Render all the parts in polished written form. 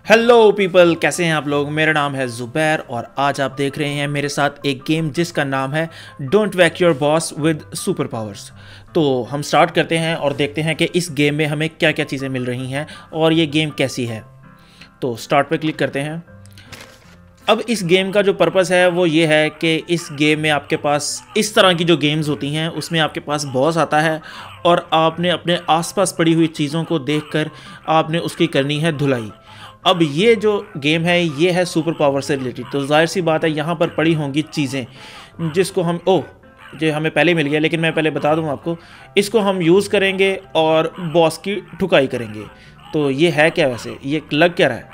Hello people, कैसे हैं आप लोग। मेरा नाम है ज़ुबैर और आज आप देख रहे हैं मेरे साथ एक गेम जिसका नाम है don't wake your boss with super powers. तो हम स्टार्ट करते हैं और देखते हैं कि इस गेम में हमें क्या क्या चीज़ें मिल रही हैं और ये गेम कैसी है। तो स्टार्ट पे क्लिक करते हैं। अब इस गेम का जो पर्पस है वो ये है कि इस गेम में आपके पास इस तरह की जो गेम्स होती हैं उसमें आपके पास बॉस आता है और आपने अपने आसपास पड़ी हुई चीज़ों को देखकर आपने उसकी करनी है धुलाई। अब ये जो गेम है ये है सुपर पावर से रिलेटेड, तो जाहिर सी बात है यहाँ पर पड़ी होंगी चीज़ें जिसको हम जो हमें पहले मिल गया, लेकिन मैं पहले बता दूँ आपको, इसको हम यूज़ करेंगे और बॉस की ठुकाई करेंगे। तो ये है क्या, वैसे ये लग क्या रहा है।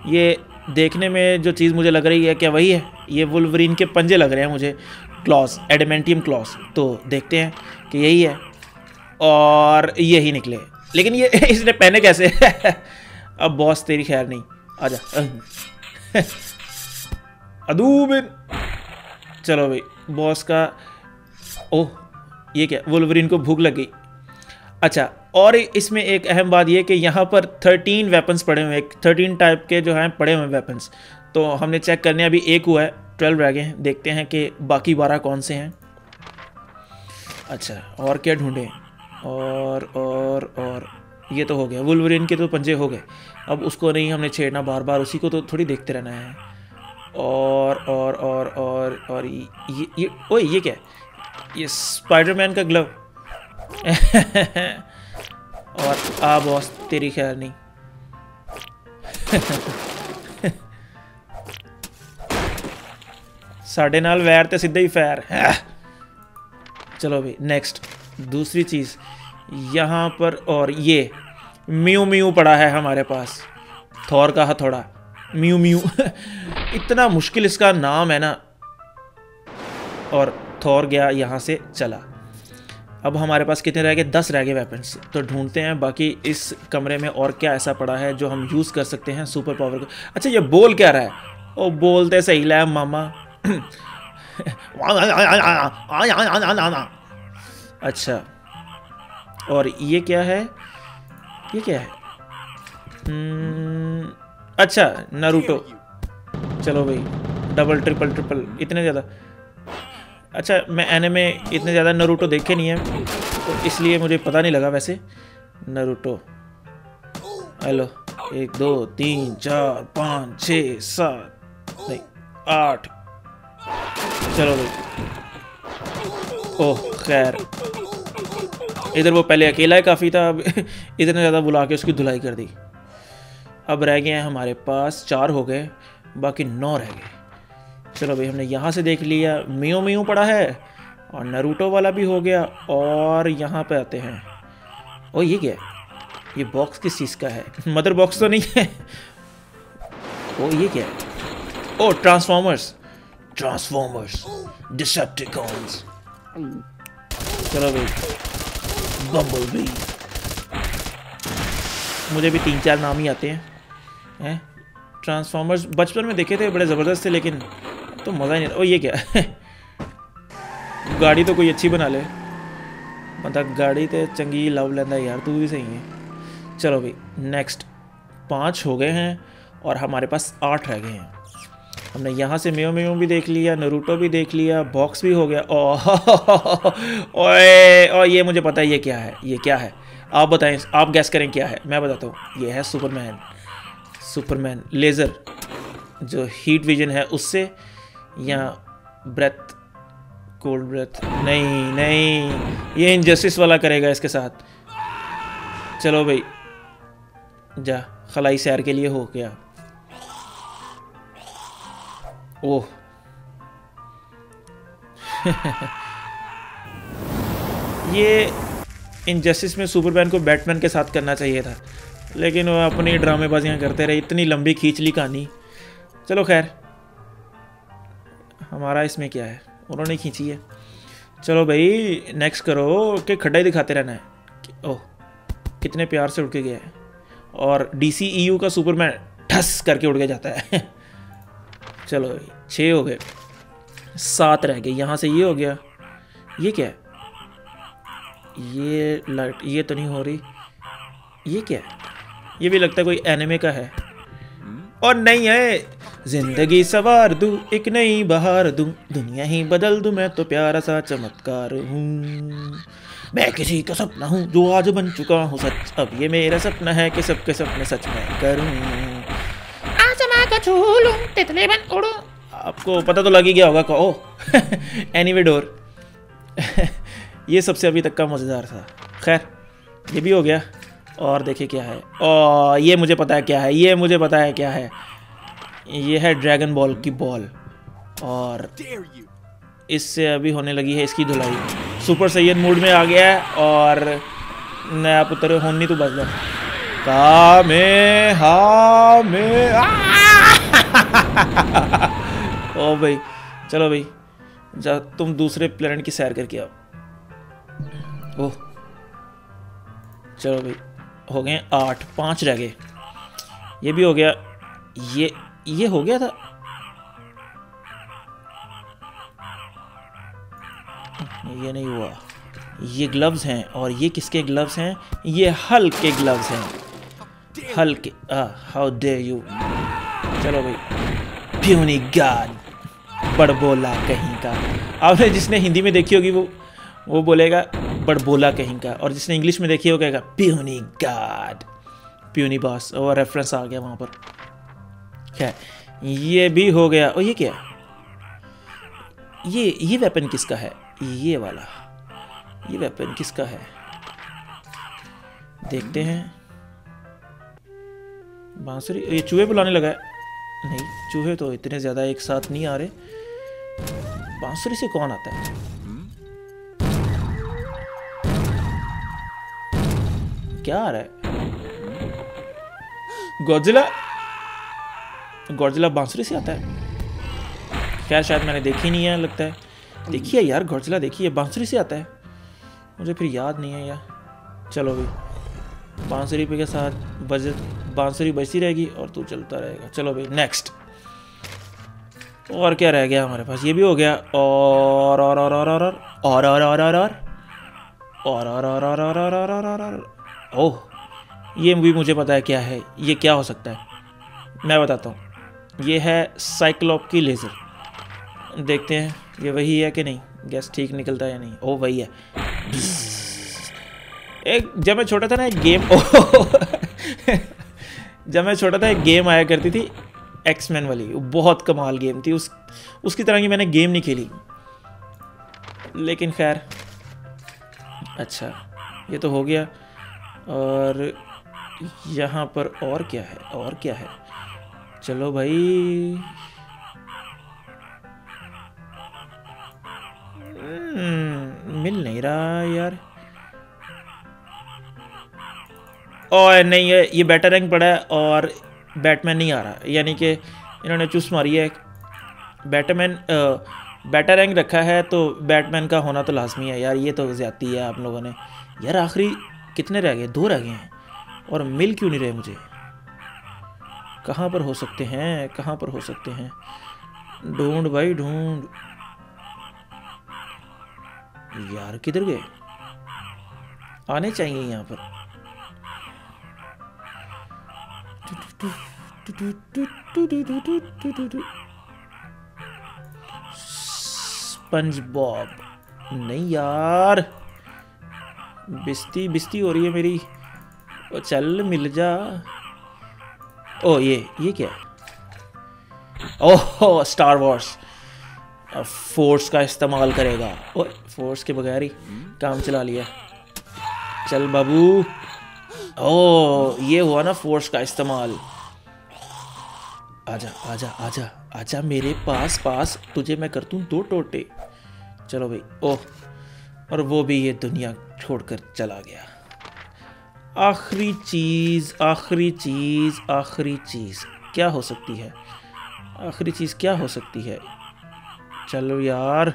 ये देखने में जो चीज़ मुझे लग रही है क्या वही है, ये वुल्वरीन के पंजे लग रहे हैं मुझे, क्लॉस, एडामेंटियम क्लॉस। तो देखते हैं कि यही है और यही निकले, लेकिन ये इसने पहने कैसे अब बॉस तेरी खैर नहीं, आजा अदूबिन। चलो भाई बॉस का, ओह ये क्या, वुल्वरीन को भूख लग गई। अच्छा, और इसमें एक अहम बात यह कि यहाँ पर 13 वेपन्स पड़े हुए हैं, 13 टाइप के जो हैं पड़े हुए हैं वेपन्स। तो हमने चेक करने, अभी एक हुआ है, 12 रह गए हैं, देखते हैं कि बाकी 12 कौन से हैं। अच्छा, और क्या ढूंढें, और ये तो हो गया, वुल्वरीन के तो पंजे हो गए। अब उसको नहीं हमने छेड़ना बार बार, उसी को तो थोड़ी देखते रहना है। और ये ओए ये क्या है, ये स्पाइडरमैन का ग्लव और बॉस तेरी खैर नहीं साढ़े नाल वैर ते सीधे ही फैर। चलो भाई नेक्स्ट, दूसरी चीज़ यहाँ पर, और ये म्यू म्यू पड़ा है हमारे पास, थॉर का हथौड़ा, म्यू म्यू इतना मुश्किल इसका नाम है ना। और थॉर गया यहाँ से, चला। अब हमारे पास कितने रह गए, 10 रह गए वेपन्स। तो ढूंढते हैं बाकी इस कमरे में और क्या ऐसा पड़ा है जो हम यूज़ कर सकते हैं सुपर पावर को। अच्छा, ये बोल क्या रहा है, ओ बोलते सही ला मामा अच्छा, और ये क्या है, ये क्या है, अच्छा नारुतो। चलो भाई, डबल ट्रिपल ट्रिपल इतने ज़्यादा। अच्छा, मैं एनिमे इतने ज़्यादा नारुतो देखे नहीं है तो इसलिए मुझे पता नहीं लगा। वैसे नारुतो, हेलो 1 2 3 4 5 6 7 नहीं 8। चलो भाई, ओह खैर, इधर वो पहले अकेला ही काफ़ी था, अब इतने ज़्यादा बुला के उसकी धुलाई कर दी। अब रह गए हैं हमारे पास 4 हो गए, बाकी 9 रह गए। चलो भाई, हमने यहाँ से देख लिया, मियो मियो पड़ा है और नारुतो वाला भी हो गया। और यहाँ पे आते हैं, ओ ये क्या है, ये बॉक्स किस चीज़ का है, मदर बॉक्स तो नहीं है। ओ ये क्या है, ओ ट्रांसफॉर्मर्स डिसेप्टिकॉन्स। चलो भाई, बम्बलबी, मुझे भी 3-4 नाम ही आते हैं। ट्रांसफॉर्मर्स बचपन में देखे थे, बड़े ज़बरदस्त थे, लेकिन तो मज़ा ही नहीं। ओ ये क्या है गाड़ी तो कोई अच्छी बना ले, मतलब गाड़ी तो चंगी लव लेंदा यार, तू भी सही है। चलो भाई नेक्स्ट, 5 हो गए हैं और हमारे पास 8 रह गए हैं। हमने यहाँ से मेयो मेयो भी देख लिया, नारुतो भी देख लिया, बॉक्स भी हो गया। ओए और ये मुझे पता है, ये क्या है, ये क्या है, आप बताएं, आप गैस करें क्या है। मैं बताता हूँ, ये है सुपरमैन लेज़र, जो हीट विजन है उससे, या ब्रेथ, कोल्ड ब्रेथ, नहीं ये इनजस्टिस वाला करेगा इसके साथ। चलो भाई जा, खलाई सैर के लिए हो गया। ओह ये इनजस्टिस में सुपरमैन को बैटमैन के साथ करना चाहिए था, लेकिन वो अपनी ड्रामेबाजियाँ करते रहे, इतनी लंबी खींच ली कहानी। चलो खैर, हमारा इसमें क्या है, उन्होंने खींची है। चलो भाई नेक्स्ट करो, कि खड्डा ही दिखाते रहना है। ओह कितने प्यार से उड़ के गया है, और DCEU का सुपरमैन ठस करके उड़ के जाता है। चलो भाई 6 हो गए, 7 रह गए। यहाँ से ये हो गया, ये क्या है, ये लाइट, ये तो नहीं हो रही, ये क्या है, ये भी लगता है कोई एनिमे का है। और नहीं है, जिंदगी सवार दूं, एक नई बहार दूं, दुनिया ही बदल दूं, मैं तो प्यारा सा चमत्कार हूँ। मैं किसी का सपना हूँ जो आज बन चुका हूँ सच, अब ये मेरा सपना है कि सबके सपने सच मैं करूँ। आसमां को छू लूं, तितली बन उड़ूं। आपको पता तो लग ही गया होगा कहो। Anyway door. ये सबसे अभी तक का मज़ेदार था। खैर ये भी हो गया। और देखिए क्या है, और ये मुझे पता है क्या है, ये मुझे पता है क्या है। ये है ड्रैगन बॉल की बॉल, और इससे अभी होने लगी है इसकी धुलाई। सुपर सैयन मूड में आ गया है और नया पुत्र होनी तो बदला का में हा में। ओ भाई चलो भाई, जा तुम दूसरे प्लेनेट की सैर करके आओ। ओह चलो भाई, हो गए 8, 5 रह गए। ये भी हो गया। ये हो गया था। ये नहीं हुआ। ये ग्लव्स हैं, और ये किसके ग्लव्स हैं? ये हल्क के ग्लव्स हैं। हल्क के, हाउ डेयर यू। चलो भाई, प्यूनी गॉड, बड़बोला कहीं का। आपने जिसने हिंदी में देखी होगी वो बोलेगा बड़बोला कहीं का, और जिसने इंग्लिश में देखी हो कहेगा प्यूनी गॉड, प्यूनी बॉस। और रेफरेंस आ गया वहाँ पर। क्या ये भी हो गया। और ये क्या, ये वेपन किसका है? ये वाला, ये वेपन किसका है? देखते हैं। बांसुरी, ये चूहे बुलाने लगा है। नहीं, चूहे तो इतने ज्यादा एक साथ नहीं आ रहे। बांसुरी से कौन आता है? क्या आ रहा है? गॉडजिला बांसुरी से आता है। खैर शायद मैंने देखी नहीं है, लगता है देखिए यार, गॉडजिला देखिए बांसुरी से आता है। मुझे फिर याद नहीं है यार। चलो भाई, बांसुरी पे के साथ बांसुरी बजती रहेगी और तू चलता रहेगा। चलो भाई नेक्स्ट। और क्या रह गया हमारे पास? ये भी हो गया। और ओह, ये भी मुझे पता है क्या है। ये क्या हो सकता है, मैं बताता हूँ। ये है साइक्लोप की लेज़र। देखते हैं ये वही है कि नहीं। गैस ठीक निकलता है या नहीं? ओ वही है। एक जब मैं छोटा था ना, एक गेम जब मैं छोटा था एक गेम आया करती थी एक्समैन वाली, बहुत कमाल गेम थी। उसकी तरह की मैंने गेम नहीं खेली, लेकिन खैर अच्छा ये तो हो गया। और यहाँ पर और क्या है, और क्या है? चलो भाई, मिल नहीं रहा यार। और नहीं है, ये बैटर रैंक पड़ा है और बैटमैन नहीं आ रहा, यानी कि इन्होंने चूस मारी है। बैटर रैंक रखा है तो बैटमैन का होना तो लाजमी है यार। ये तो ज़्यादती है आप लोगों ने यार। आखिरी कितने रह गए? 2 रह गए हैं, और मिल क्यों नहीं रहे मुझे? कहाँ पर हो सकते हैं, कहाँ पर हो सकते हैं? ढूंढ भाई ढूंढ। यार किधर गए? आने चाहिए यहाँ पर। स्पंज बॉब नहीं यार, बिस्ती हो रही है मेरी। ओ चल मिल जा। ओ ये क्या है? ओह स्टार वॉर्स। फोर्स का इस्तेमाल करेगा। ओ फोर्स के बगैर ही काम चला लिया। चल बाबू। ओ ये हुआ ना फोर्स का इस्तेमाल। आजा आजा आजा आजा मेरे पास, तुझे मैं कर दूं 2 टोटे। चलो भाई। ओह, और वो भी ये दुनिया छोड़कर चला गया। आखिरी चीज क्या हो सकती है? आखिरी चीज क्या हो सकती है? चलो यार,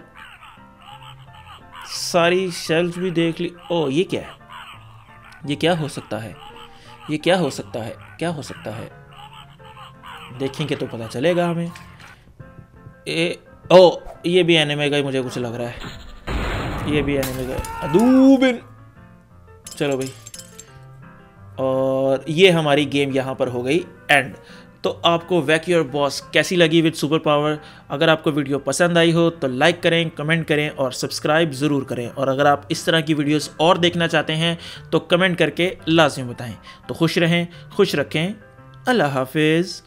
सारी शेल्फ भी देख ली। ओ ये क्या है? ये क्या हो सकता है? ये क्या हो सकता है? क्या हो सकता है? देखेंगे तो पता चलेगा हमें। ये भी एनिमे का ही मुझे कुछ लग रहा है। ये भी एनिमे का अदूबिन। चलो भाई, और ये हमारी गेम यहाँ पर हो गई एंड। तो आपको वैक योर बॉस कैसी लगी विद सुपर पावर? अगर आपको वीडियो पसंद आई हो तो लाइक करें, कमेंट करें और सब्सक्राइब ज़रूर करें। और अगर आप इस तरह की वीडियोस और देखना चाहते हैं तो कमेंट करके लाजमी बताएं। तो खुश रहें, खुश रखें। अल्लाह हाफिज़।